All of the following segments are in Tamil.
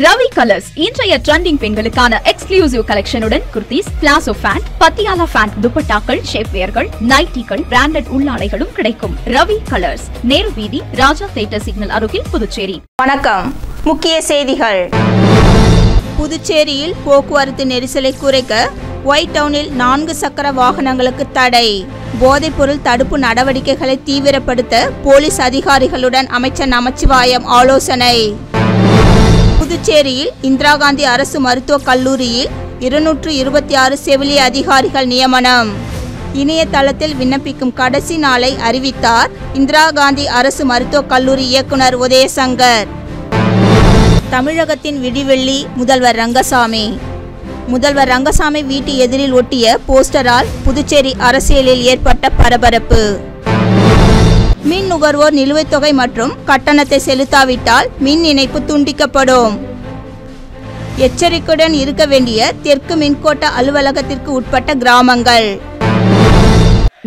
ரவி கலர்ஸ் இன்றைய ட்ரெண்டிங் பெண்களுக்கான எக்ஸ்க்ளூசிவ் கலெக்ஷனுடன் kurtis, palazzo pant, Patiala pant, துப்பட்டாக்கள், ஷேப்வேர்கள், நைட்டிகள், பிராண்டட் உள்ளாடைகளும் கிடைக்கும். ரவி கலர்ஸ், நேரு வீதி, ராஜா தியேட்டர் சிக்னல் அருகில், புதுச்சேரி. வணக்கம். முக்கிய செய்திகள். புதுச்சேரியில் போக்குவரத்து நெரிசலை குறைக்க ஒயிட் டவுனில் 4 சக்கர வாகனங்களுக்கு தடை. போதைப்பொருள் தடுப்பு நடவடிக்கைகளை தீவிரப்படுத்த போலீஸ் அதிகாரிகளுடன் அமைச்சர் நமச்சிவாயம் ஆலோசனை. புதுச்சேரியில் இந்திரா காந்தி அரசு மருத்துவக் கல்லூரியில் 226 செவிலிய அதிகாரிகள் நியமனம். இணையதளத்தில் விண்ணப்பிக்கும் கடைசி நாளை அறிவித்தார் இந்திரா காந்தி அரசு மருத்துவக் கல்லூரி இயக்குனர் உதயசங்கர். தமிழகத்தின் விடிவெள்ளி முதல்வர் ரங்கசாமி. முதல்வர் ரங்கசாமி வீட்டு எதிரில் ஒட்டிய போஸ்டரால் புதுச்சேரி அரசியலில் ஏற்பட்ட பரபரப்பு. மின் நுகர்வோர் நிலுவைத் தொகை மற்றும் கட்டணத்தை செலுத்தாவிட்டால் மின் இணைப்பு துண்டிக்கப்படும். எச்சரிக்கையுடன் இருக்க வேண்டிய தெற்கு மின்கோட்ட அலுவலகத்திற்கு உட்பட்ட கிராமங்கள்.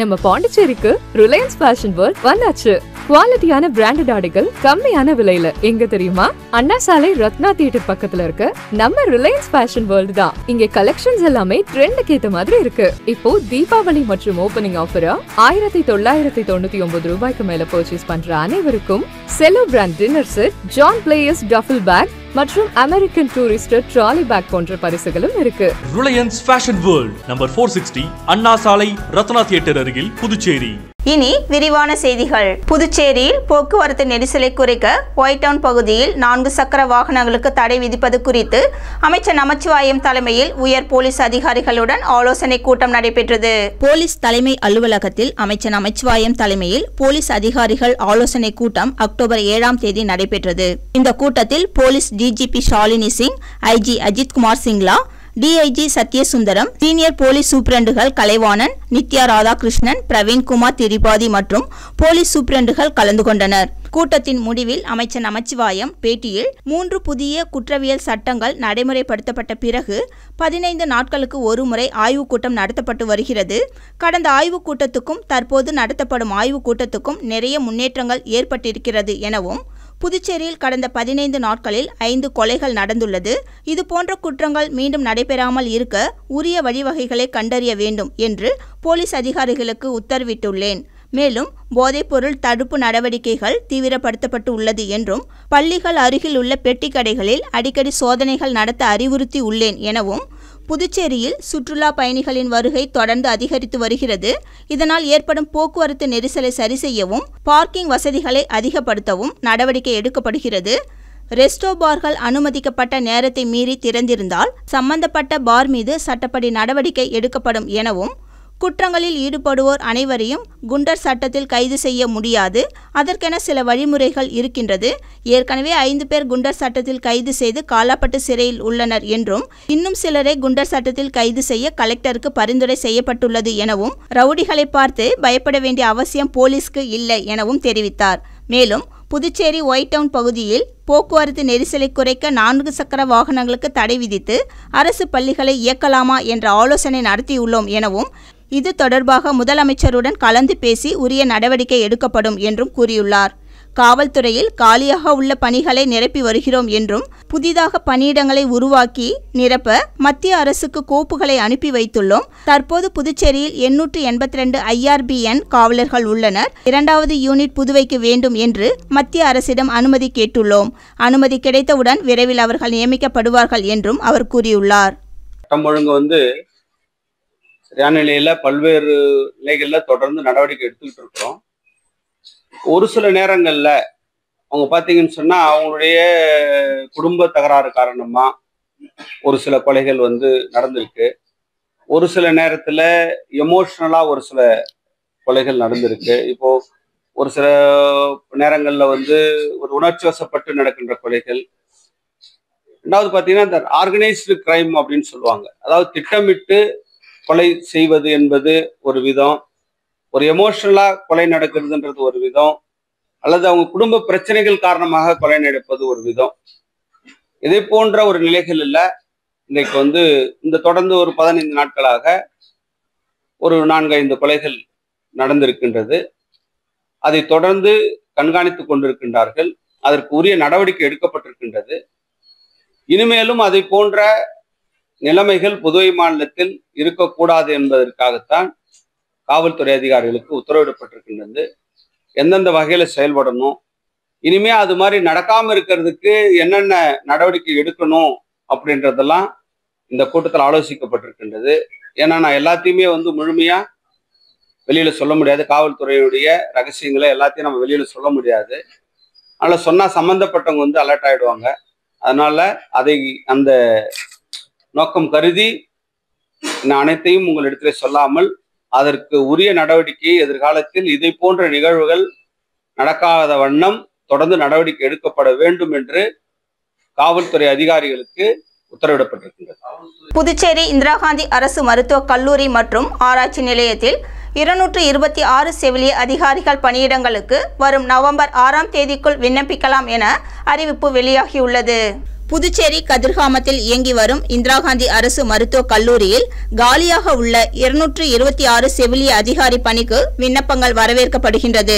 நம்ம பாண்டிச்சேரிக்கு ரிலையன்ஸ் ஃபேஷன் வேர்ல்ட் வந்தாச்சு. குவாலிட்டியான பிராண்டட் ஆடைகள் கம்மியான விலையில. எங்க தெரியுமா? அண்ணா சாலை ரத்னா தியேட்டர் பக்கத்துல இருக்க நம்ம ரிலையன்ஸ் ஃபேஷன் வேர்ல்ட் தான். இங்க கலெக்ஷன்ஸ் எல்லாமே ட்ரெண்டுக்கு ஏத்த மாதிரி இருக்கு. இப்போ தீபாவளி மற்றும் ஓபனிங் ஆஃபரா 1999 ரூபாய்க்கு மேல பர்ச்சேஸ் பண்ற அனைவருக்கும் Cello brand dinner set, John Players duffel bag மற்றும் அமெரிக்கன் டூரிஸ்டர் ட்ராலி பேக் போன்ற பரிசுகளும் இருக்கு. Reliance Fashion World, number 460, Anna சாலை, ரத்னா தியேட்டர் அருகில், புதுச்சேரி. இனி விரிவான செய்திகள். புதுச்சேரியில் போக்குவரத்து நெரிசலை குறைக்க ஒயிட் டவுன் பகுதியில் 4 சக்கர வாகனங்களுக்கு தடை விதிப்பது குறித்து அமைச்சர் நமச்சிவாயம் தலைமையில் உயர் போலீஸ் அதிகாரிகளுடன் ஆலோசனை கூட்டம் நடைபெற்றது. போலீஸ் தலைமை அலுவலகத்தில் அமைச்சர் நமச்சிவாயம் தலைமையில் போலீஸ் அதிகாரிகள் ஆலோசனை கூட்டம் அக்டோபர் 7ஆம் தேதி நடைபெற்றது. இந்த கூட்டத்தில் police DGP Shalini Singh, IG Ajith Kumar Singla, DIG Sathyasundaram, senior police சூப்பிரண்டுகள் கலைவாணன், நித்யா ராதாகிருஷ்ணன், பிரவீன்குமார் திரிபாதி மற்றும் போலீஸ் சூப்பிரண்டுகள் கலந்து கொண்டனர். கூட்டத்தின் முடிவில் அமைச்சர் நமச்சிவாயம் பேட்டியில் 3 புதிய குற்றவியல் சட்டங்கள் நடைமுறைப்படுத்தப்பட்ட பிறகு 15 நாட்களுக்கு ஒருமுறை ஆய்வுக் கூட்டம் நடத்தப்பட்டு வருகிறது. கடந்த ஆய்வுக் கூட்டத்துக்கும் தற்போது நடத்தப்படும் ஆய்வுக் கூட்டத்துக்கும் நிறைய முன்னேற்றங்கள் ஏற்பட்டிருக்கிறது எனவும், புதுச்சேரியில் கடந்த 15 நாட்களில் 5 கொலைகள் நடந்துள்ளது. இதுபோன்ற குற்றங்கள் மீண்டும் நடைபெறாமல் இருக்க உரிய வழிவகைகளை கண்டறிய வேண்டும் என்று போலீஸ் அதிகாரிகளுக்கு உத்தரவிட்டுள்ளேன். மேலும் போதைப்பொருள் தடுப்பு நடவடிக்கைகள் தீவிரப்படுத்தப்பட்டு உள்ளது என்றும், பள்ளிகள் அருகில் உள்ள பெட்டி கடைகளில் அடிக்கடி சோதனைகள் நடத்த அறிவுறுத்தி உள்ளேன் எனவும், புதுச்சேரியில் சுற்றுலா பயணிகளின் வருகை தொடர்ந்து அதிகரித்து வருகிறது. இதனால் ஏற்படும் போக்குவரத்து நெரிசலை சரி செய்யவும், பார்க்கிங் வசதிகளை அதிகப்படுத்தவும் நடவடிக்கை எடுக்கப்படுகிறது. ரெஸ்டோ பார்கள் அனுமதிக்கப்பட்ட நேரத்தை மீறி திறந்திருந்தால் சம்பந்தப்பட்ட பார் மீது சட்டப்படி நடவடிக்கை எடுக்கப்படும் எனவும், குற்றங்களில் ஈடுபடுவோர் அனைவரையும் குண்டர் சட்டத்தில் கைது செய்ய முடியாது. அதற்கென சில வழிமுறைகள் இருக்கின்றது. ஏற்கனவே 5 பேர் குண்டர் சட்டத்தில் கைது செய்து காலாப்பட்டு சிறையில் உள்ளனர் என்றும், இன்னும் சிலரை குண்டர் சட்டத்தில் கைது செய்ய கலெக்டருக்கு பரிந்துரை செய்யப்பட்டுள்ளது எனவும், ரவுடிகளை பார்த்து பயப்பட வேண்டிய அவசியம் போலீஸ்க்கு இல்லை எனவும் தெரிவித்தார். மேலும் புதுச்சேரி ஒயிட் டவுன் பகுதியில் போக்குவரத்து நெரிசலை குறைக்க 4 சக்கர வாகனங்களுக்கு தடை விதித்து அரசு பள்ளிகளை இயக்கலாமா என்ற ஆலோசனை நடத்தியுள்ளோம் எனவும், இது தொடர்பாக முதலமைச்சருடன் கலந்து பேசி உரிய நடவடிக்கை எடுக்கப்படும் என்றும் கூறியுள்ளார். காவல்துறையில் காலியாக உள்ள பணிகளை நிரப்பி வருகிறோம் என்றும், புதிதாக பணியிடங்களை உருவாக்கி நிரப்ப மத்திய அரசுக்கு கோப்புகளை அனுப்பி வைத்துள்ளோம். தற்போது புதுச்சேரியில் 882 IRBN காவலர்கள் உள்ளனர். 2வது யூனிட் புதுவைக்கு வேண்டும் என்று மத்திய அரசிடம் அனுமதி கேட்டுள்ளோம். அனுமதி கிடைத்தவுடன் விரைவில் அவர்கள் நியமிக்கப்படுவார்கள் என்றும் அவர் கூறியுள்ளார். சட்டம் ஒழுங்கு சரியான நிலையில பல்வேறு நிலைகள்ல தொடர்ந்து நடவடிக்கை எடுத்துக்கிட்டு இருக்கிறோம். ஒரு சில நேரங்கள்ல அவங்க பாத்தீங்கன்னு சொன்னா அவங்களுடைய குடும்ப தகராறு காரணமா ஒரு சில கொலைகள் நடந்திருக்கு. ஒரு சில நேரத்துல எமோஷனலா ஒரு சில கொலைகள் நடந்திருக்கு. இப்போ ஒரு சில நேரங்கள்ல ஒரு உணர்ச்சி வசப்பட்டு நடக்கின்ற கொலைகள். ரெண்டாவது பாத்தீங்கன்னா இந்த ஆர்கனைஸ்டு கிரைம் அப்படின்னு சொல்லுவாங்க. அதாவது திட்டமிட்டு கொலை செய்வது என்பது ஒரு விதம், ஒரு எமோஷனலா கொலை நடக்கிறதுன்றது ஒரு விதம், அல்லது அவங்க குடும்ப பிரச்சனைகள் காரணமாக கொலை நடப்பது ஒரு விதம். இதே போன்ற ஒரு நிலைகள் இல்ல இன்றைக்கு இந்த தொடர்ந்து ஒரு 15 நாட்களாக ஒரு 4-5 கொலைகள் நடந்திருக்கின்றது. அதை தொடர்ந்து கண்காணித்துக் கொண்டிருக்கின்றார்கள். அதற்கு உரிய நடவடிக்கை எடுக்கப்பட்டிருக்கின்றது. இனிமேலும் அதை போன்ற நிலைமைகள் புதுவை மாநிலத்தில் இருக்கக்கூடாது என்பதற்காகத்தான் காவல்துறை அதிகாரிகளுக்கு உத்தரவிடப்பட்டிருக்கின்றது. எந்தெந்த வகையில செயல்படணும், இனிமே அது மாதிரி நடக்காம இருக்கிறதுக்கு என்னென்ன நடவடிக்கை எடுக்கணும் அப்படின்றதெல்லாம் இந்த கூட்டத்தில் ஆலோசிக்கப்பட்டிருக்கின்றது. ஏன்னா நான் எல்லாத்தையுமே முழுமையா வெளியில சொல்ல முடியாது. காவல்துறையுடைய ரகசியங்களை எல்லாத்தையும் நம்ம வெளியில சொல்ல முடியாது. அதனால சொன்னா சம்பந்தப்பட்டவங்க அலர்ட் ஆயிடுவாங்க. அதனால அதை அந்த நோக்கம் கருதி நான் அனைத்தையும் உங்களிடத்திலே சொல்லாமல் அதற்கு உரிய நடவடிக்கையை எதிர்காலத்தில் இதை போன்ற நிகழ்வுகள் நடக்காத வண்ணம் தொடர்ந்து நடவடிக்கை எடுக்கப்பட வேண்டும் என்று காவல்துறை அதிகாரிகளுக்கு உத்தரவிடப்பட்டிருக்கின்றது. புதுச்சேரி இந்திரா காந்தி அரசு மருத்துவக் கல்லூரி மற்றும் ஆராய்ச்சி நிலையத்தில் 226 செவிலிய அதிகாரிகள் பணியிடங்களுக்கு வரும் நவம்பர் 6ஆம் தேதிக்குள் விண்ணப்பிக்கலாம் என அறிவிப்பு வெளியாகியுள்ளது. புதுச்சேரி கதிர்காமத்தில் இயங்கி வரும் இந்திரா காந்தி அரசு மருத்துவக் கல்லூரியில் காலியாக உள்ள 226 செவிலிய அதிகாரி பணிக்கு விண்ணப்பங்கள் வரவேற்கப்படுகின்றது.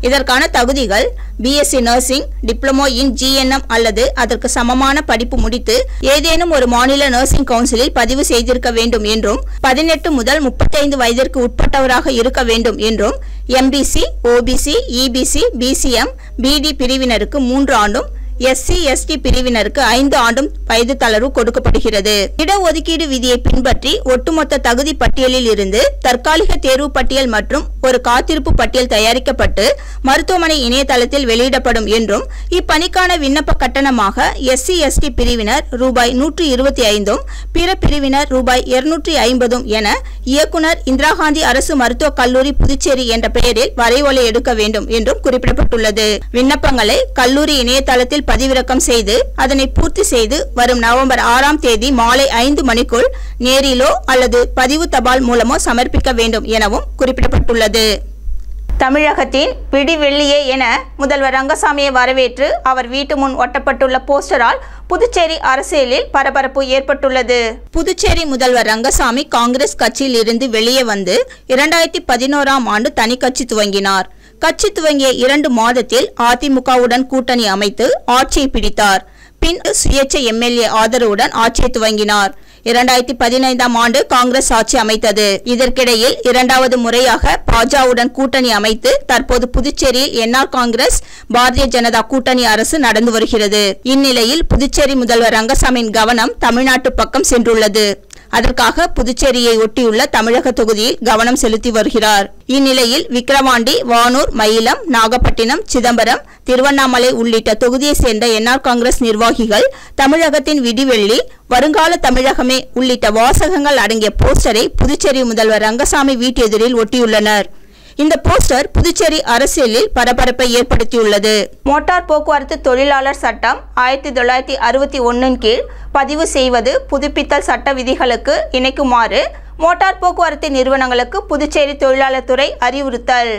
இதற்கான தகுதிகள் BSc nursing, diploma in GNM அல்லது அதற்கு சமமான படிப்பு முடித்து ஏதேனும் ஒரு மாநில நர்சிங் கவுன்சிலில் பதிவு செய்திருக்க வேண்டும் என்றும் 18 முதல் 35 வயதிற்கு உட்பட்டவராக இருக்க வேண்டும் என்றும் எம்பிசி, ஓபிசி, இபிசி, பிசிஎம், பிடி பிரிவினருக்கு 3 ஆண்டும், எஸ்சி எஸ்டி பிரிவினருக்கு 5 ஆண்டும் வயது தளர்வு கொடுக்கப்படுகிறது. இடஒதுக்கீடு விதியை பின்பற்றி ஒட்டுமொத்த தகுதி பட்டியலில் இருந்து தற்காலிக தேர்வு பட்டியல் மற்றும் ஒரு காத்திருப்பு பட்டியல் தயாரிக்கப்பட்டு மருத்துவமனை இணையதளத்தில் வெளியிடப்படும் என்றும் இப்பணிக்கான விண்ணப்ப கட்டணமாக எஸ்சி எஸ்டி பிரிவினர் ரூபாய் 125, பிற பிரிவினர் ரூபாய் 250 என இயக்குனர் இந்திரா காந்தி அரசு மருத்துவக் கல்லூரி புதுச்சேரி என்ற பெயரில் வரைவோலை எடுக்க வேண்டும் என்றும் குறிப்பிடப்பட்டுள்ளது. விண்ணப்பங்களை கல்லூரி இணையதளத்தில் பதிவிறக்கம் செய்து அதனை பூர்த்தி செய்து வரும் நவம்பர் 6ஆம் தேதி மாலை 5 மணிக்குள் நேரிலோ அல்லது பதிவு தபால் மூலமோ சமர்ப்பிக்க வேண்டும் எனவும் குறிப்பிடப்பட்டுள்ளது. தமிழகத்தின் விடிவெள்ளியே என முதல்வர் ரங்கசாமியை வரவேற்று அவர் வீட்டு முன் ஒட்டப்பட்டுள்ள போஸ்டரால் புதுச்சேரி அரசியலில் பரபரப்பு ஏற்பட்டுள்ளது. புதுச்சேரி முதல்வர் ரங்கசாமி காங்கிரஸ் கட்சியில் இருந்து வெளியே வந்து 2011ஆம் ஆண்டு தனி கட்சி துவங்கினார். கட்சி துவங்கிய 2 மாதத்தில் அதிமுகவுடன் கூட்டணி அமைத்து ஆட்சியை பிடித்தார். பின் சுயேட்சை எம்எல்ஏ ஆதரவுடன் ஆட்சியை துவங்கினார். 2015ஆம் ஆண்டு காங்கிரஸ் ஆட்சி அமைத்தது. இதற்கிடையில் 2வது முறையாக பாஜகவுடன் கூட்டணி அமைத்து தற்போது புதுச்சேரியில் என்ஆர் காங்கிரஸ், பாரதிய ஜனதா கூட்டணி அரசு நடந்து வருகிறது. இந்நிலையில் புதுச்சேரி முதல்வர் ரங்கசாமியின் கவனம் தமிழ்நாட்டு பக்கம் சென்றுள்ளது. அதற்காக புதுச்சேரியை ஒட்டியுள்ள தமிழக தொகுதியில் கவனம் செலுத்தி வருகிறார். இந்நிலையில் விக்கிரவாண்டி, வானூர், மயிலம், நாகப்பட்டினம், சிதம்பரம், திருவண்ணாமலை உள்ளிட்ட தொகுதியை சேர்ந்த என்ஆர் காங்கிரஸ் நிர்வாகிகள் தமிழகத்தின் விடிவெள்ளி, வருங்கால தமிழகமே உள்ளிட்ட வாசகங்கள் அடங்கிய போஸ்டரை புதுச்சேரி முதல்வர் ரங்கசாமி வீட்டு எதிரில் ஒட்டியுள்ளனர். இந்த போஸ்டர் புதுச்சேரி அரசியலில் பரபரப்பை ஏற்படுத்தியுள்ளது. மோட்டார் போக்குவரத்து தொழிலாளர் சட்டம் 1961 கீழ் பதிவு செய்வது, புதுப்பித்தல் சட்ட விதிகளுக்கு இணைக்குமாறு மோட்டார் போக்குவரத்து நிறுவனங்களுக்கு புதுச்சேரி தொழிலாளர் துறை அறிவுறுத்தல்.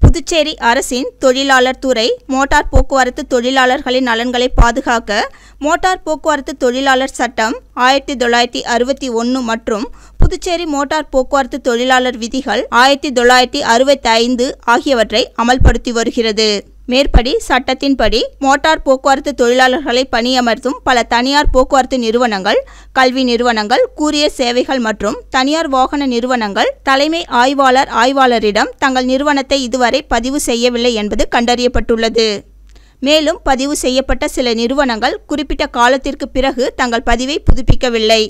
புதுச்சேரி அரசின் தொழிலாளர் துறை மோட்டார் போக்குவரத்து தொழிலாளர்களின் நலன்களை பாதுகாக்க மோட்டார் போக்குவரத்து தொழிலாளர் சட்டம் 1961 மற்றும் புதுச்சேரி மோட்டார் போக்குவரத்து தொழிலாளர் விதிகள் 1965 ஆகியவற்றை அமல்படுத்தி வருகிறது. மேற்படி சட்டத்தின்படி மோட்டார் போக்குவரத்து தொழிலாளர்களை பணியமர்த்தும் பல தனியார் போக்குவரத்து நிறுவனங்கள், கல்வி நிறுவனங்கள், கூரியர் சேவைகள் மற்றும் தனியார் வாகன நிறுவனங்கள் தலைமை ஆய்வாளரிடம் தங்கள் நிறுவனத்தை இதுவரை பதிவு செய்யவில்லை என்பது கண்டறியப்பட்டுள்ளது. மேலும் பதிவு செய்யப்பட்ட சில நிறுவனங்கள் குறிப்பிட்ட காலத்திற்கு பிறகு தங்கள் பதிவை புதுப்பிக்கவில்லை.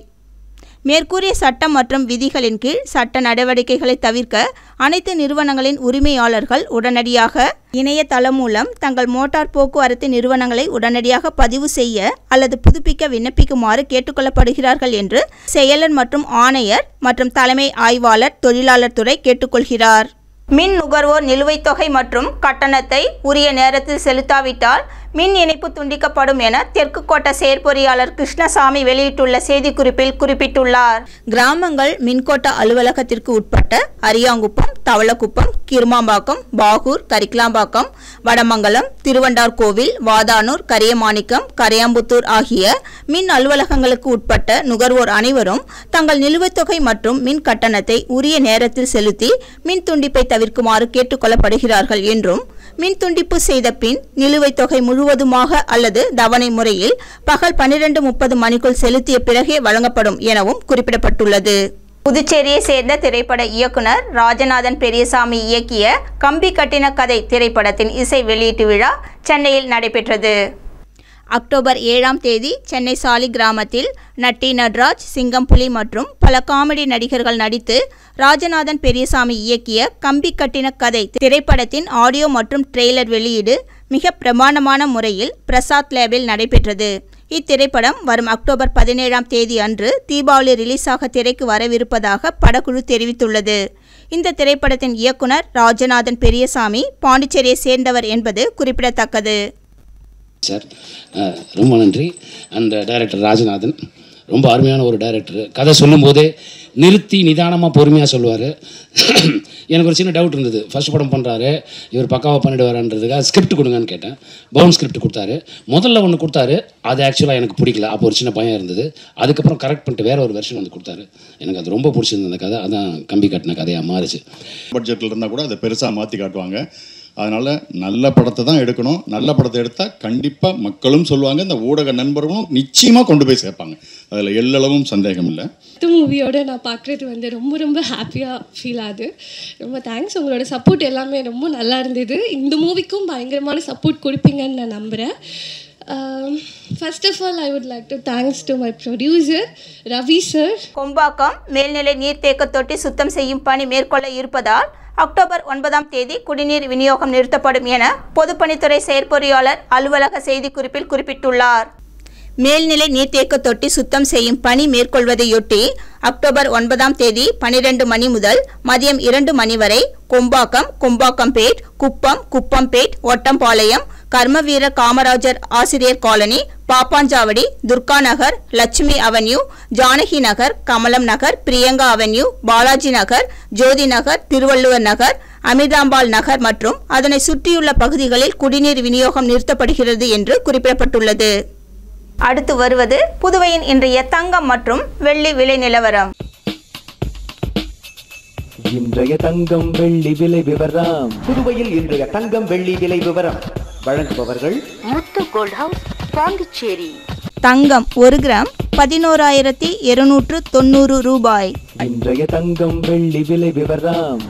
மேற்கூறிய சட்டம் மற்றும் விதிகளின் கீழ் சட்ட நடவடிக்கைகளை தவிர்க்க அனைத்து நிறுவனங்களின் உரிமையாளர்கள் உடனடியாக இணையதளம் மூலம் தங்கள் மோட்டார் போக்குவரத்து நிறுவனங்களை உடனடியாக பதிவு செய்ய அல்லது புதுப்பிக்க விண்ணப்பிக்குமாறு கேட்டுக்கொள்ளப்படுகிறார்கள் என்று செயலர் மற்றும் ஆணையர் மற்றும் தலைமை ஆய்வாளர் தொழிலாளர் துறை கேட்டுக்கொள்கிறார். மின் நுகர்வோர் நிலுவைத் தொகை மற்றும் கட்டணத்தை உரிய நேரத்தில் செலுத்தாவிட்டால் மின் இணைப்பு துண்டிக்கப்படும் என தெற்கு கோட்ட செயற்பொறியாளர் கிருஷ்ணசாமி வெளியிட்டுள்ள செய்திக்குறிப்பில் குறிப்பிட்டுள்ளார். கிராமங்கள் மின்கோட்ட அலுவலகத்திற்கு உட்பட்ட அரியாங்குப்பம், தவளக்குப்பம், கிருமாம்பாக்கம், பாகூர், கரிக்கலாம்பாக்கம், வடமங்கலம், திருவண்டார்கோவில், வாதானூர், கரியமாணிக்கம், கரையாம்புத்தூர் ஆகிய மின் அலுவலகங்களுக்கு உட்பட்ட நுகர்வோர் அனைவரும் தங்கள் நிலுவைத் தொகை மற்றும் மின் கட்டணத்தை உரிய நேரத்தில் செலுத்தி மின் துண்டிப்பை தவிர்க்குமாறு கேட்டுக்கொள்ளப்படுகிறார்கள் என்றும் மின் துண்டிப்பு செய்த பின் நிலுவைத் தொகை முழுவதுமாக அல்லது தவணை முறையில் பகல் 12:30 மணிக்குள் செலுத்திய பிறகே வழங்கப்படும் எனவும் குறிப்பிடப்பட்டுள்ளது. புதுச்சேரியை சேர்ந்த திரைப்பட இயக்குனர் ராஜநாதன் பெரியசாமி இயக்கிய கம்பி கட்டின கதை திரைப்படத்தின் இசை வெளியீட்டு விழா சென்னையில் நடைபெற்றது. அக்டோபர் 7ஆம் தேதி சென்னை சாலி கிராமத்தில் நட்டி நட்ராஜ், சிங்கம்புலி மற்றும் பல காமெடி நடிகர்கள் நடித்து ராஜநாதன் பெரியசாமி இயக்கிய கம்பி கட்டின கதை திரைப்படத்தின் ஆடியோ மற்றும் ட்ரெய்லர் வெளியீடு மிக பிரமாண்டமான முறையில் பிரசாத் லேபில் நடைபெற்றது. இத்திரைப்படம் வரும் அக்டோபர் 17ஆம் தேதி அன்று தீபாவளி ரிலீஸாக திரைக்கு வரவிருப்பதாக படக்குழு தெரிவித்துள்ளது. இந்த திரைப்படத்தின் இயக்குனர் ராஜநாதன் பெரியசாமி பாண்டிச்சேரியை சேர்ந்தவர் என்பது குறிப்பிடத்தக்கது. சார் ரொம்ப நன்றி. அந்த டைரக்டர் ராஜநாதன் ரொம்ப அருமையான ஒரு டைரக்டர். கதை சொல்லும்போதே நிறுத்தி நிதானமாக பொறுமையாக சொல்லுவார். எனக்கு ஒரு சின்ன டவுட் இருந்தது, ஃபர்ஸ்ட் படம் பண்ணுறாரு இவர் பக்காவாக பண்ணிடுவாரான்றதுக்காக ஸ்கிரிப்ட் கொடுங்கன்னு கேட்டேன். பவுன் ஸ்கிரிப்ட் கொடுத்தாரு. முதல்ல ஒன்று கொடுத்தாரு, அது ஆக்சுவலாக எனக்கு பிடிக்கல. அப்போ ஒரு சின்ன பயம் இருந்தது. அதுக்கப்புறம் கரெக்ட் பண்ணிட்டு வேற ஒரு வெர்ஷன் வந்து கொடுத்தாரு. எனக்கு அது ரொம்ப பிடிச்சிருந்த அந்த கதை. அதான் கம்பி கட்டின கதையாக மாறுச்சு. பட்ஜெட்டில் இருந்தால் கூட அதை பெருசாக மாற்றி காட்டுவாங்க. அதனால் நல்ல படத்தை தான் எடுக்கணும். நல்ல படத்தை எடுத்தால் கண்டிப்பாக மக்களும் சொல்லுவாங்க, இந்த ஊடக நண்பர்களும் நிச்சயமாக கொண்டு போய் சேர்ப்பாங்க. அதில் எல்லளவும் சந்தேகம் இல்லை. இந்த மூவியோட நான் பார்க்குறது வந்து ரொம்ப ரொம்ப ஹாப்பியாக ஃபீல் ஆகுது. ரொம்ப தேங்க்ஸ். உங்களோட சப்போர்ட் எல்லாமே ரொம்ப நல்லா இருந்தது. இந்த மூவிக்கும் பயங்கரமான சப்போர்ட் கொடுப்பீங்கன்னு நான் நம்புகிறேன். First of all, I would like to thanks to my producer, Ravi sir. Kombakkam மேல்நிலை நீர்த்தேக்க தொட்டி சுத்தம் செய்யும் பணி மேற்கொள்ள இருப்பதால் அக்டோபர் 9ஆம் தேதி குடிநீர் விநியோகம் நிறுத்தப்படும் என பொதுப்பணித்துறை செயற்பொறியாளர் அலுவலக செய்திக்குறிப்பில் குறிப்பிட்டுள்ளார். மேல்நிலை நீர்த்தேக்க தொட்டி சுத்தம் செய்யும் பணி மேற்கொள்வதையொட்டி அக்டோபர் 9ஆம் தேதி 12 மணி முதல் மதியம் 2 மணி வரை கொம்பாக்கம், கொம்பாக்கம்பேட், குப்பம், குப்பம்பேட், ஒட்டம்பாளையம், கர்மவீரர் காமராஜர் ஆசிரியர் காலனி, பாப்பாஞ்சாவடி, துர்கா நகர், லட்சுமி அவென்யூ, ஜானகி நகர், கமலம் நகர், பிரியங்கா அவென்யூ, பாலாஜி நகர், ஜோதி நகர், திருவள்ளுவர் நகர், அமிர்தாம்பாள் நகர் மற்றும் அதனை சுற்றியுள்ள பகுதிகளில் குடிநீர் விநியோகம் நிறுத்தப்படுகிறது என்று குறிப்பிடப்பட்டுள்ளது. அடுத்து வருவது புதுவையின் இன்றைய தங்கம் மற்றும் வெள்ளி விலை நிலவரம். இன்றைய தங்கம் வெள்ளி விலை விவரம். புதுவையில் இன்றைய தங்கம் வெள்ளி விலை விவரம் வழங்குபவர்கள் முத்து கோல்ட் ஹவுஸ், பாண்டிச்சேரி. தங்கம் 1 கிராம் 11,290 ரூபாய். இன்றைய தங்கம் வெள்ளி விலை விவரம்.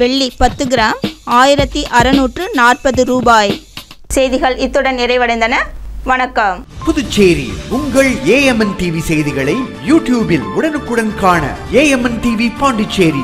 வெள்ளி 10 கிராம் 1640 ரூபாய். செய்திகள் இத்துடன் நிறைவடைந்தன. வணக்கம். புதுச்சேரி உங்கள் AMN TV செய்திகளை யூடியூபில் உடனுக்குடன் காண AMN TV பாண்டிச்சேரி